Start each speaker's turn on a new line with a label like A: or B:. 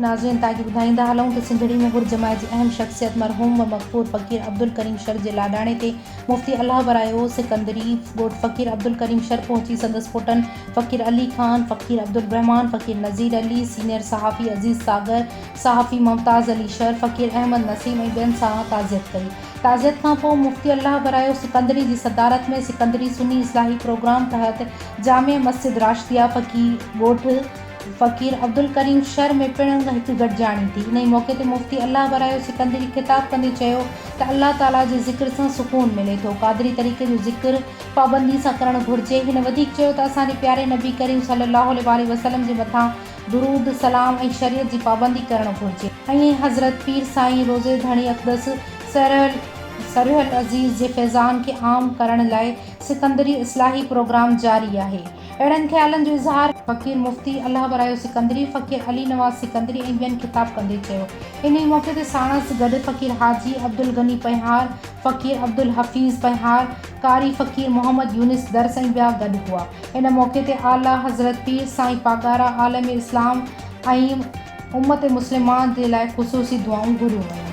A: नाज़रीन तव्हांखे ॿुधाईंदा हलूं त सिंधड़ी में हुर जमायत जी अहम शख़्सियत मरहूम व मक़बूल फ़क़ीर अब्दुल करीम शर जे लाॾाणे ते मुफ़्ती अल्लाह बरायो सिकंदरी ॻोठ फ़क़ीर अब्दुल करीम शर पहुची संदसि पुटनि फ़क़ीर अली ख़ान, फ़क़ीर अब्दुल रहमान, फ़क़ीर नज़ीर अली, सीनियर सहाफ़ी अज़ीज़ सागर, सहाफ़ी मुमताज़ अली शर, फ़क़ीर अहमद नसीम ऐं ॿियनि सां ताज़ियत कई। ताज़ियत खां पोइ मुफ़्ती अल्लाह बरायो सिकंदरी जी सदारत में सिकंदरी सुन्नी इस्लाही प्रोग्राम तहत जामिया मस्जिद राशिदिया फ़क़ीर ॻोठ फ़क़ीर अब्दुल करीम शर में पिणु हिकु गॾिजाणी थी। इन मौक़े ते मुफ़्ती अल्लाह बरायो सिकंदरी ख़िताब कंदे चयो त अल्लाह ताला जे ज़िक्र सां सुकून मिले थो। क़ादरी तरीक़े जो ज़िक्र पाबंदी सां करणु घुरिजे। हिन वधीक चयो त असांजे प्यारे नबी करीम सल्लल्लाहु अलैहि वसल्लम जे मथां दुरूद सलाम ऐं शरीयत जी पाबंदी करणु घुरिजे। ऐं हज़रत पीर साईं रोज़े धणी अक़दस सरहुल अज़ीज़ जे फैज़ान खे आम करण लाइ सिकंदरी इस्लाही प्रोग्राम जारी आहे। अहिड़नि ख़्यालनि जो इज़हार फ़क़ीर मुफ़्ती अल्लाह बरायो सिकंदरी, फ़क़ीर अली नवाज़ सिकंदरी ऐं ॿियनि ख़िताब कंदे चयो। इन मौक़े ते साणस गॾु फ़क़ीर हाजी अब्दुल गनी पहिहार, फ़क़ीर अब्दुल हफ़ीज़ पहिहार, कारी फ़क़ीर मोहम्मद यूनिस दर्स ऐं ॿिया गॾु हुआ। इन मौक़े ते आला हज़रत पीर साईं पागारा आलम इस्लाम ऐं उम्मत मुस्लिमा जे लाइ ख़ुसूसी दुआऊं घुरियूं वयूं।